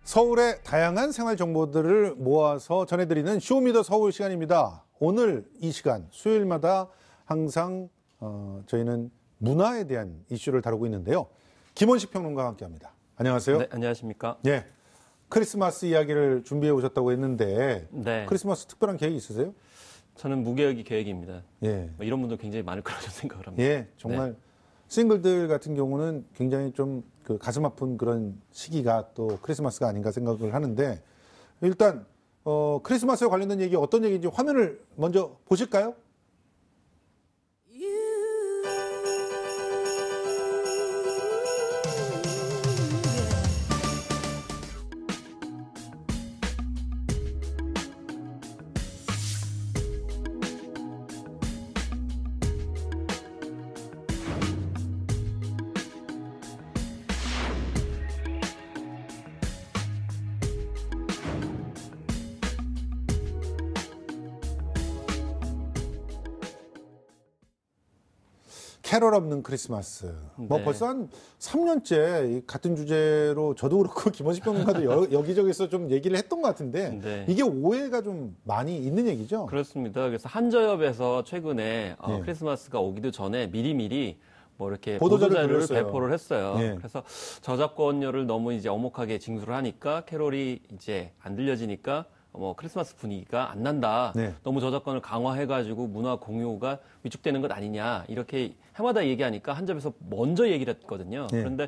서울의 다양한 생활 정보들을 모아서 전해드리는 쇼미더 서울 시간입니다. 오늘 이 시간 수요일마다 항상 저희는 문화에 대한 이슈를 다루고 있는데요. 김원식 평론가와 함께합니다. 안녕하세요. 네, 안녕하십니까. 예, 크리스마스 이야기를 준비해 오셨다고 했는데 네. 크리스마스 특별한 계획 있으세요? 저는 무계획이 계획입니다. 예, 이런 분들 굉장히 많을 거라고 생각을 합니다. 예, 정말 네. 싱글들 같은 경우는 굉장히 좀 그 가슴 아픈 그런 시기가 또 크리스마스가 아닌가 생각을 하는데 일단 크리스마스와 관련된 얘기 어떤 얘기인지 화면을 먼저 보실까요? 캐럴 없는 크리스마스. 뭐 네. 벌써 한 3년째 같은 주제로 저도 그렇고 김원식 평론가도 여기저기서 좀 얘기를 했던 것 같은데 네. 이게 오해가 좀 많이 있는 얘기죠? 그렇습니다. 그래서 한저협에서 최근에 예. 크리스마스가 오기도 전에 미리미리 뭐 이렇게 보도자료를 보도자료를 돌렸어요. 배포를 했어요. 예. 그래서 저작권료를 너무 이제 엄혹하게 징수를 하니까 캐롤이 이제 안 들려지니까 뭐 크리스마스 분위기가 안 난다. 네. 너무 저작권을 강화해가지고 문화 공유가 위축되는 것 아니냐. 이렇게 해마다 얘기하니까 한접에서 먼저 얘기를 했거든요. 네. 그런데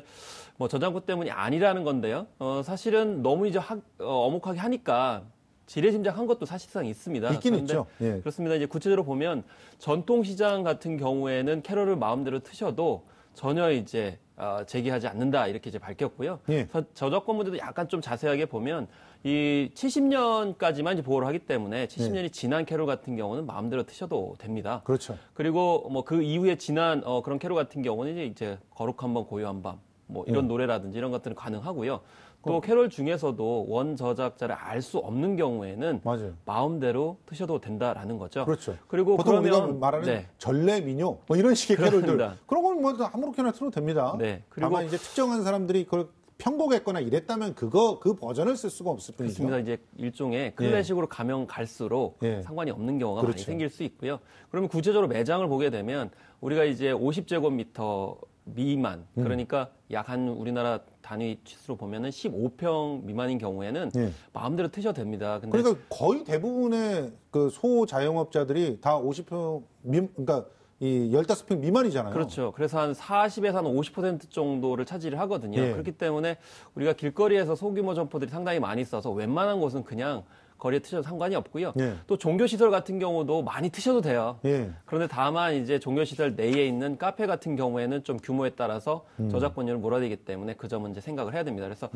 뭐 저작권 때문이 아니라는 건데요. 사실은 너무 이제 엄혹하게 하니까 지레짐작한 것도 사실상 있습니다. 있긴 그런데 있죠. 예. 그렇습니다. 이제 구체적으로 보면 전통시장 같은 경우에는 캐럴을 마음대로 트셔도 전혀 이제 제기하지 않는다 이렇게 이제 밝혔고요. 예. 저작권 문제도 약간 좀 자세하게 보면 이 70년까지만 이제 보호를 하기 때문에 70년이 지난 캐롤 같은 경우는 마음대로 트셔도 됩니다. 그렇죠. 그리고 뭐 그 이후에 지난 그런 캐롤 같은 경우는 이제 거룩한 밤 고요한 밤 뭐 이런 노래라든지 이런 것들은 가능하고요. 또 캐롤 중에서도 원 저작자를 알 수 없는 경우에는 맞아요. 마음대로 트셔도 된다라는 거죠. 그렇죠. 그리고 보통 그러면 우리가 말하는 네. 전래 민요 뭐 이런 식의 캐롤들 그렇습니다. 그런 건 뭐 아무렇게나 틀어도 됩니다. 네. 그리고 다만 이제 특정한 사람들이 그걸 편곡했거나 이랬다면 그 버전을 쓸 수가 없을 뿐이죠. 그렇습니다. 이제 일종의 클래식으로 가면 갈수록 예. 상관이 없는 경우가 그렇죠. 많이 생길 수 있고요. 그러면 구체적으로 매장을 보게 되면 우리가 이제 50제곱미터 미만, 그러니까 약 한 우리나라 단위 치수로 보면은 15평 미만인 경우에는 예. 마음대로 트셔도 됩니다. 근데 그러니까 거의 대부분의 그 소자영업자들이 다 50평 그러니까 이 15평 미만이잖아요. 그렇죠. 그래서 한 40에서 한 50% 정도를 차지를 하거든요. 예. 그렇기 때문에 우리가 길거리에서 소규모 점포들이 상당히 많이 있어서 웬만한 곳은 그냥 거리에 트셔도 상관이 없고요. 예. 또 종교시설 같은 경우도 많이 트셔도 돼요. 예. 그런데 다만 이제 종교시설 내에 있는 카페 같은 경우에는 좀 규모에 따라서 저작권료를 몰아내기 때문에 그 점은 이제 생각을 해야 됩니다. 그래서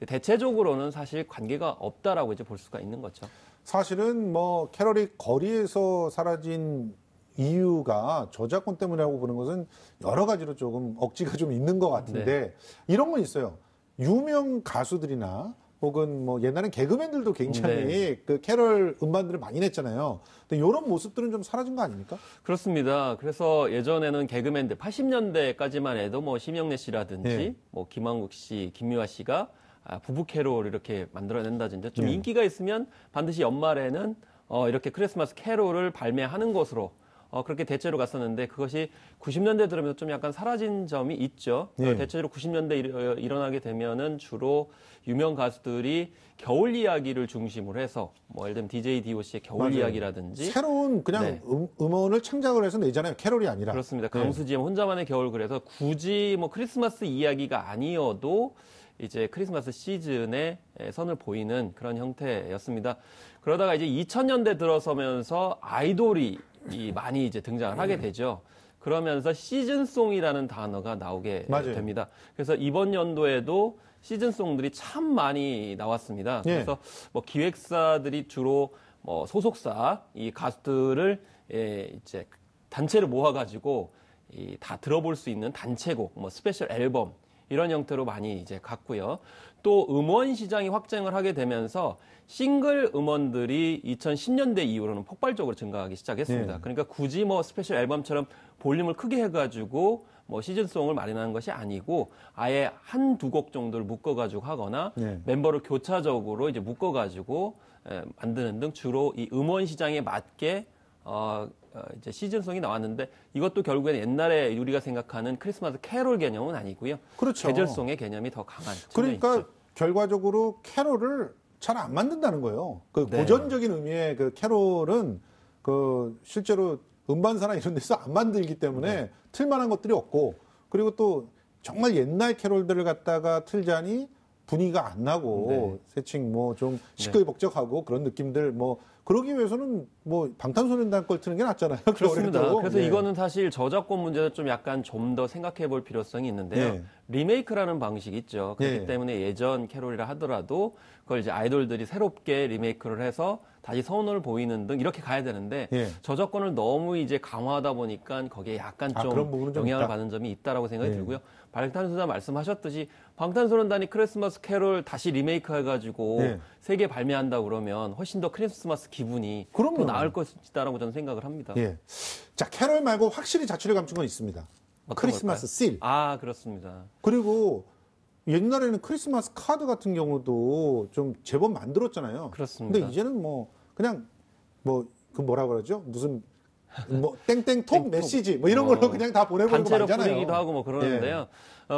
대체적으로는 사실 관계가 없다라고 이제 볼 수가 있는 거죠. 사실은 뭐 캐럴이 거리에서 사라진 이유가 저작권 때문이라고 보는 것은 여러 가지로 조금 억지가 좀 있는 것 같은데 이런 건 있어요. 유명 가수들이나 혹은 뭐 옛날엔 개그맨들도 굉장히 그 캐럴 음반들을 많이 냈잖아요. 근데 이런 모습들은 좀 사라진 거 아닙니까? 그렇습니다. 그래서 예전에는 개그맨들 80년대까지만 해도 뭐 심영래 씨라든지 예. 뭐 김한국 씨, 김미화 씨가 부부 캐롤 이렇게 만들어낸다든지 좀 예. 인기가 있으면 반드시 연말에는 이렇게 크리스마스 캐롤을 발매하는 것으로 그렇게 대체로 갔었는데 그것이 90년대 들으면서 좀 약간 사라진 점이 있죠. 예. 대체로 90년대 일어나게 되면은 주로 유명 가수들이 겨울 이야기를 중심으로 해서 뭐 예를 들면 DJ DOC의 겨울 맞아요. 이야기라든지 새로운 그냥 네. 음원을 창작을 해서 내잖아요. 캐럴이 아니라. 그렇습니다. 네. 강수지의 혼자만의 겨울 그래서 굳이 뭐 크리스마스 이야기가 아니어도 이제 크리스마스 시즌에 선을 보이는 그런 형태였습니다. 그러다가 이제 2000년대 들어서면서 아이돌이 많이 이제 등장을 하게 되죠. 그러면서 시즌송이라는 단어가 나오게 맞아요. 됩니다. 그래서 이번 연도에도 시즌송들이 참 많이 나왔습니다. 예. 그래서 뭐 기획사들이 주로 뭐 소속사 이 가수들을 이제 단체를 모아가지고 다 들어볼 수 있는 단체곡, 뭐 스페셜 앨범 이런 형태로 많이 이제 갔고요. 또 음원 시장이 확장을 하게 되면서 싱글 음원들이 2010년대 이후로는 폭발적으로 증가하기 시작했습니다. 네. 그러니까 굳이 뭐 스페셜 앨범처럼 볼륨을 크게 해가지고 뭐 시즌송을 마련하는 것이 아니고 아예 한두 곡 정도를 묶어가지고 하거나 네. 멤버를 교차적으로 이제 묶어가지고 만드는 등 주로 이 음원 시장에 맞게 이제 시즌송이 나왔는데 이것도 결국에는 옛날에 우리가 생각하는 크리스마스 캐롤 개념은 아니고요. 그렇죠. 계절송의 개념이 더 강한 측면이 그러니까 있죠. 결과적으로 캐롤을 잘 안 만든다는 거예요. 그 네. 고전적인 의미의 그 캐롤은 그 실제로 음반사나 이런 데서 안 만들기 때문에 틀만한 것들이 없고, 그리고 또 정말 옛날 캐롤들을 갖다가 틀자니 분위기가 안 나고 새칭 뭐 좀 시끌벅적하고 그런 느낌들 뭐 그러기 위해서는 뭐 방탄소년단 걸 트는 게 낫잖아요. 그렇습니다. 겨울에도. 그래서 예. 이거는 사실 저작권 문제는 좀 약간 좀 더 생각해 볼 필요성이 있는데요. 예. 리메이크라는 방식이 있죠. 그렇기 예. 때문에 예전 캐롤이라 하더라도 그걸 이제 아이돌들이 새롭게 리메이크를 해서 다시 선호를 보이는 등 이렇게 가야 되는데 예. 저작권을 너무 이제 강화하다 보니까 거기에 약간 그런 부분은 좀 좀 영향을 있다. 받는 점이 있다라고 생각이 예. 들고요. 방탄소년단 말씀하셨듯이 방탄소년단이 크리스마스 캐롤 다시 리메이크 해가지고 예. 세계 발매한다 그러면 훨씬 더 크리스마스 기분이 그럼요. 더 나을 것이다라고 저는 생각을 합니다. 예. 자, 캐롤 말고 확실히 자취를 감춘 건 있습니다. 어떤 크리스마스 씰. 아, 그렇습니다. 그리고 옛날에는 크리스마스 카드 같은 경우도 좀 제법 만들었잖아요. 그렇습니다. 근데 이제는 뭐 그냥 뭐 그 뭐라 그러죠? 무슨 뭐 땡땡톡 메시지 뭐 이런 걸로 그냥 다 보내버리고 단체로 말잖아요. 뿌리기도 하고 뭐 그러는데요.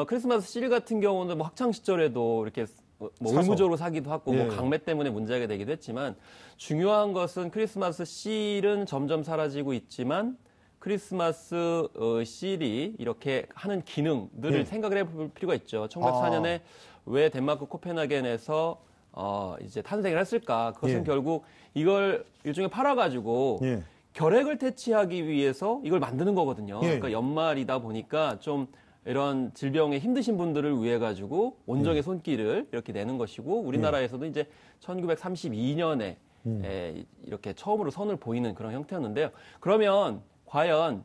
크리스마스 씰 같은 경우는 뭐 학창 시절에도 이렇게 뭐 사서. 의무적으로 사기도 하고 예. 뭐 강매 때문에 문제가 되기도 했지만 중요한 것은 크리스마스 씰은 점점 사라지고 있지만 크리스마스 씰이 이렇게 하는 기능들을 예. 생각을 해볼 필요가 있죠. 1904년에 왜 덴마크 코펜하겐에서 이제 탄생을 했을까? 그것은 예. 결국 이걸 일종의 팔아가지고 예. 결핵을 퇴치하기 위해서 이걸 만드는 거거든요. 예. 그러니까 연말이다 보니까 좀 이런 질병에 힘드신 분들을 위해 가지고 온정의 손길을 이렇게 내는 것이고 우리나라에서도 이제 1932년에 이렇게 처음으로 선을 보이는 그런 형태였는데요. 그러면 과연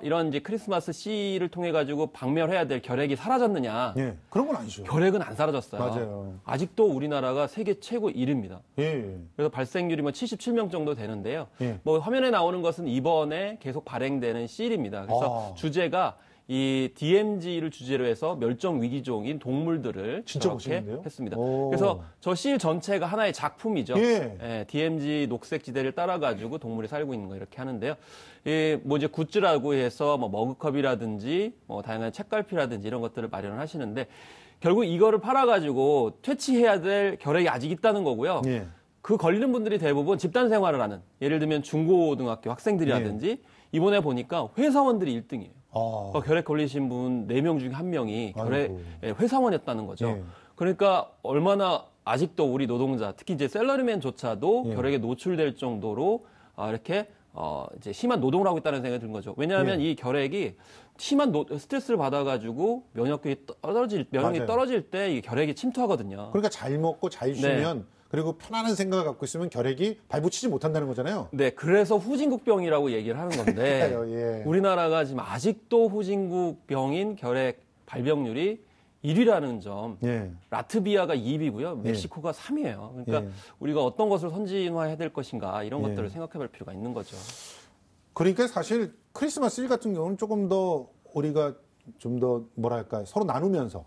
이런 이제 크리스마스 씰을 통해 가지고 박멸해야 될 결핵이 사라졌느냐? 예. 그런 건 아니죠. 결핵은 안 사라졌어요. 맞아요. 아직도 우리나라가 세계 최고 1위입니다. 예. 그래서 발생률이 뭐 77명 정도 되는데요. 예. 뭐 화면에 나오는 것은 이번에 계속 발행되는 씰입니다. 그래서 주제가 이 DMZ를 주제로 해서 멸종 위기종인 동물들을 진짜 저렇게 멋있는데요? 했습니다. 오. 그래서 저 씰 전체가 하나의 작품이죠. 예. DMZ 녹색지대를 따라가지고 동물이 살고 있는 거 이렇게 하는데요. 뭐 이제 굿즈라고 해서 뭐 머그컵이라든지 뭐 다양한 책갈피라든지 이런 것들을 마련을 하시는데 결국 이거를 팔아가지고 퇴치해야 될 결핵이 아직 있다는 거고요. 예. 그 걸리는 분들이 대부분 집단 생활을 하는 예를 들면 중고등학교 학생들이라든지 이번에 보니까 회사원들이 1등이에요. 결핵 걸리신 분 4명 중에 1명이 결핵 회사원이었다는 거죠. 예. 그러니까 얼마나 아직도 우리 노동자, 특히 이제 샐러리맨조차도 예. 결핵에 노출될 정도로 이렇게 이제 심한 노동을 하고 있다는 생각이 드는 거죠. 왜냐하면 이 결핵이 심한 스트레스를 받아가지고 면역력이 맞아요. 떨어질 때 이 결핵이 침투하거든요. 그러니까 잘 먹고 잘 쉬면 그리고 편안한 생각을 갖고 있으면 결핵이 발붙이지 못한다는 거잖아요. 네, 그래서 후진국병이라고 얘기를 하는 건데 예. 우리나라가 지금 아직도 후진국병인 결핵 발병률이 1위라는 점, 예. 라트비아가 2위고요, 멕시코가 3위예요. 그러니까 예. 우리가 어떤 것을 선진화해야 될 것인가 이런 예. 것들을 생각해볼 필요가 있는 거죠. 그러니까 사실 크리스마스 일 같은 경우는 조금 더 우리가 좀 더 뭐랄까 서로 나누면서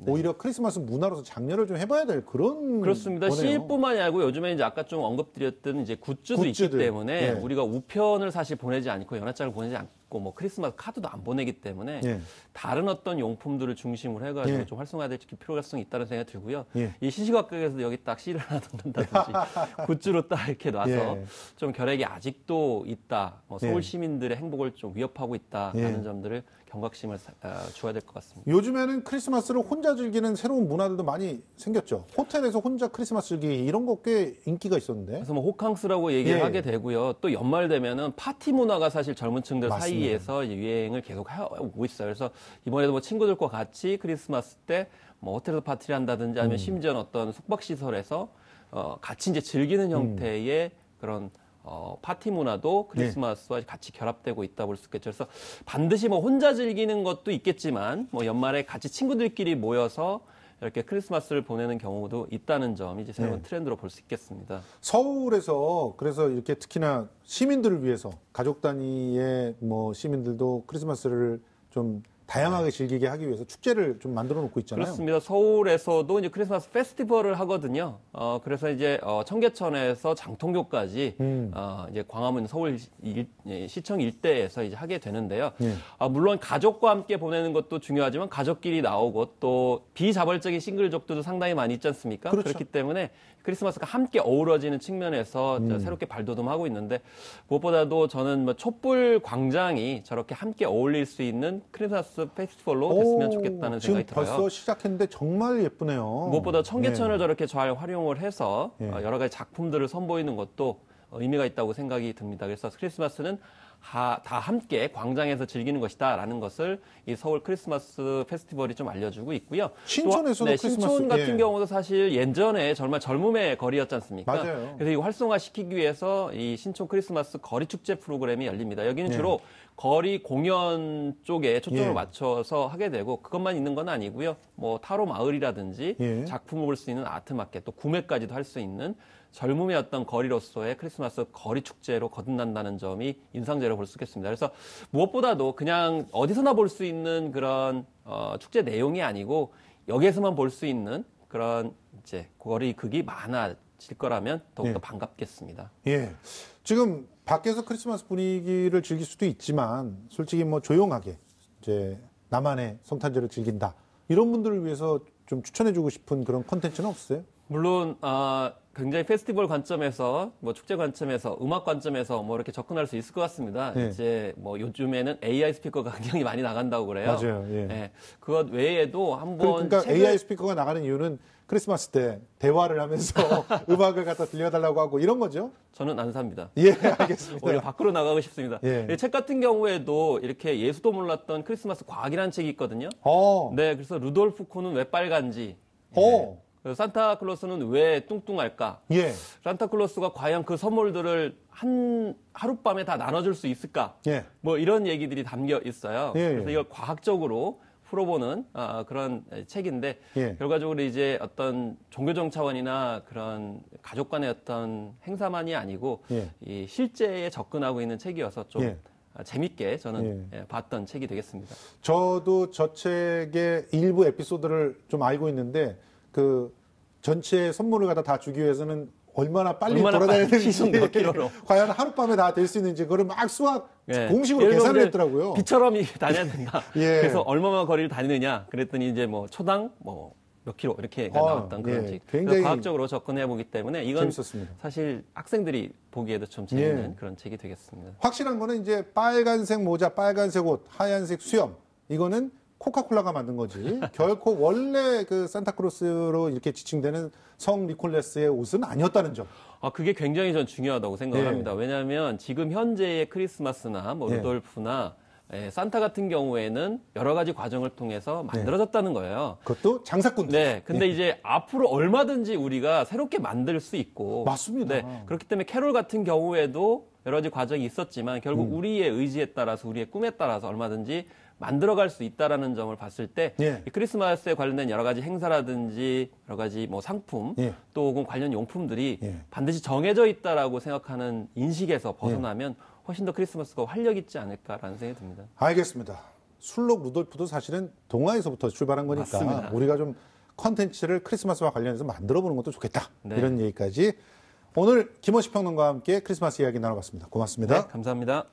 오히려 크리스마스 문화로서 장려를 좀 해봐야 될 그런 그렇습니다. 거네요. CL뿐만이 아니고 요즘에 이제 아까 좀 언급드렸던 이제 굿즈도 있기 굿즈들. 때문에 예. 우리가 우편을 사실 보내지 않고 연하장을 보내지 않고 뭐 크리스마스 카드도 안 보내기 때문에 예. 다른 어떤 용품들을 중심으로 해가지고 예. 좀 활성화될 필요성이 있다는 생각이 들고요. 예. 이 시시각각에서 여기 딱 씨를 하나 넣는다든지 굿즈로 딱 이렇게 놔서 예. 좀 결핵이 아직도 있다. 서울 예. 시민들의 행복을 좀 위협하고 있다라는 예. 점들을 경각심을 줘야 될 것 같습니다. 요즘에는 크리스마스를 혼자 즐기는 새로운 문화들도 많이 생겼죠. 호텔에서 혼자 크리스마스 즐기기 이런 거 꽤 인기가 있었는데. 그래서 뭐 호캉스라고 얘기를 예. 하게 되고요. 또 연말 되면은 파티 문화가 사실 젊은 층들 맞습니다. 사이에서 이제 유행을 계속 하고 있어요. 그래서 이번에도 뭐 친구들과 같이 크리스마스 때 뭐 호텔에서 파티를 한다든지 아니면 심지어 어떤 숙박시설에서 같이 이제 즐기는 형태의 그런 파티 문화도 크리스마스와 같이 결합되고 있다 볼 수 있겠죠. 그래서 반드시 뭐 혼자 즐기는 것도 있겠지만 뭐 연말에 같이 친구들끼리 모여서 이렇게 크리스마스를 보내는 경우도 있다는 점 이제 새로운 트렌드로 볼 수 있겠습니다. 서울에서 그래서 이렇게 특히나 시민들을 위해서 가족 단위의 뭐 시민들도 크리스마스를 좀 다양하게 즐기게 하기 위해서 축제를 좀 만들어 놓고 있잖아요. 그렇습니다. 서울에서도 이제 크리스마스 페스티벌을 하거든요. 그래서 이제 청계천에서 장통교까지 이제 광화문 서울 시청 일대에서 이제 하게 되는데요. 물론 가족과 함께 보내는 것도 중요하지만 가족끼리 나오고 또 비자발적인 싱글족들도 상당히 많이 있지 않습니까? 그렇죠. 그렇기 때문에 크리스마스가 함께 어우러지는 측면에서 새롭게 발돋움하고 있는데 무엇보다도 저는 뭐 촛불 광장이 저렇게 함께 어울릴 수 있는 크리스마스 페스티벌로 됐으면 좋겠다는 생각이 지금 들어요. 벌써 시작했는데 정말 예쁘네요. 무엇보다 청계천을 저렇게 잘 활용을 해서 여러 가지 작품들을 선보이는 것도 의미가 있다고 생각이 듭니다. 그래서 크리스마스는 다 함께 광장에서 즐기는 것이다라는 것을 이 서울 크리스마스 페스티벌이 좀 알려주고 있고요. 신촌에서도 또, 크리스마스 신촌 같은 경우도 사실 예전에 정말 젊음의 거리였지 않습니까? 맞아요. 그래서 이 활성화시키기 위해서 이 신촌 크리스마스 거리 축제 프로그램이 열립니다. 여기는 주로 거리 공연 쪽에 초점을 맞춰서 하게 되고 그것만 있는 건 아니고요. 뭐 타로 마을이라든지 작품을 볼 수 있는 아트 마켓 또 구매까지도 할 수 있는 젊음의 어떤 거리로서의 크리스마스 거리 축제로 거듭난다는 점이 인상적으로 볼 수 있겠습니다. 그래서 무엇보다도 그냥 어디서나 볼 수 있는 그런 축제 내용이 아니고 여기에서만 볼 수 있는 그런 이제 거리 극이 많아질 거라면 더욱더 반갑겠습니다. 예. 지금 밖에서 크리스마스 분위기를 즐길 수도 있지만 솔직히 뭐 조용하게 이제 나만의 성탄절을 즐긴다. 이런 분들을 위해서 좀 추천해주고 싶은 그런 콘텐츠는 없어요? 물론 굉장히 페스티벌 관점에서 뭐 축제 관점에서 음악 관점에서 뭐 이렇게 접근할 수 있을 것 같습니다. 이제 뭐 요즘에는 AI 스피커가 굉장히 많이 나간다고 그래요. 맞아요. 그것 외에도 한번 그러니까 AI 스피커가 나가는 이유는 크리스마스 때 대화를 하면서 음악을 갖다 들려달라고 하고 이런 거죠? 저는 안 삽니다. 예, 알겠습니다. 오히려 밖으로 나가고 싶습니다. 책 같은 경우에도 이렇게 예수도 몰랐던 크리스마스 과학이라는 책이 있거든요. 네, 그래서 루돌프 코는 왜 빨간지. 그래서 산타클로스는 왜 뚱뚱할까? 산타클로스가 과연 그 선물들을 하룻밤에 다 나눠줄 수 있을까? 뭐 이런 얘기들이 담겨 있어요. 그래서 이걸 과학적으로 풀어보는 그런 책인데 결과적으로 이제 어떤 종교적 차원이나 그런 가족 간의 어떤 행사만이 아니고 이 실제에 접근하고 있는 책이어서 좀 재밌게 저는 봤던 책이 되겠습니다. 저도 저 책의 일부 에피소드를 좀 알고 있는데 그 전체 선물을 갖다 다 주기 위해서는 얼마나 빨리 돌아다녀야 되는지 몇 킬로로. 과연 하룻밤에 다 될 수 있는지 그걸 막 공식으로 계산을 했더라고요. 비처럼 다녀야 된다. 그래서 얼마만 거리를 다니느냐 그랬더니 이제 뭐 초당 뭐 몇 킬로 이렇게 나왔던 그런 책. 굉장히 과학적으로 접근해 보기 때문에 이건 재밌었습니다. 사실 학생들이 보기에도 좀 재밌는 그런 책이 되겠습니다. 확실한 거는 이제 빨간색 모자, 빨간색 옷, 하얀색 수염 이거는 코카콜라가 만든 거지. 결코 원래 그 산타크로스로 이렇게 지칭되는 성 니콜라스의 옷은 아니었다는 점. 그게 굉장히 전 중요하다고 생각을 합니다. 왜냐하면 지금 현재의 크리스마스나 뭐 루돌프나 산타 같은 경우에는 여러 가지 과정을 통해서 만들어졌다는 거예요. 그것도 장사꾼들. 네. 근데 이제 앞으로 얼마든지 우리가 새롭게 만들 수 있고. 맞습니다. 네. 그렇기 때문에 캐롤 같은 경우에도 여러 가지 과정이 있었지만 결국 우리의 의지에 따라서 우리의 꿈에 따라서 얼마든지 만들어갈 수 있다라는 점을 봤을 때 이 크리스마스에 관련된 여러 가지 행사라든지 여러 가지 뭐 상품 또 혹은 관련 용품들이 반드시 정해져 있다라고 생각하는 인식에서 벗어나면 훨씬 더 크리스마스가 활력 있지 않을까라는 생각이 듭니다. 알겠습니다. 술록 루돌프도 사실은 동화에서부터 출발한 거니까 맞습니다. 우리가 좀 컨텐츠를 크리스마스와 관련해서 만들어보는 것도 좋겠다. 이런 얘기까지 오늘 김원식 평론가와 함께 크리스마스 이야기 나눠봤습니다. 고맙습니다. 네, 감사합니다.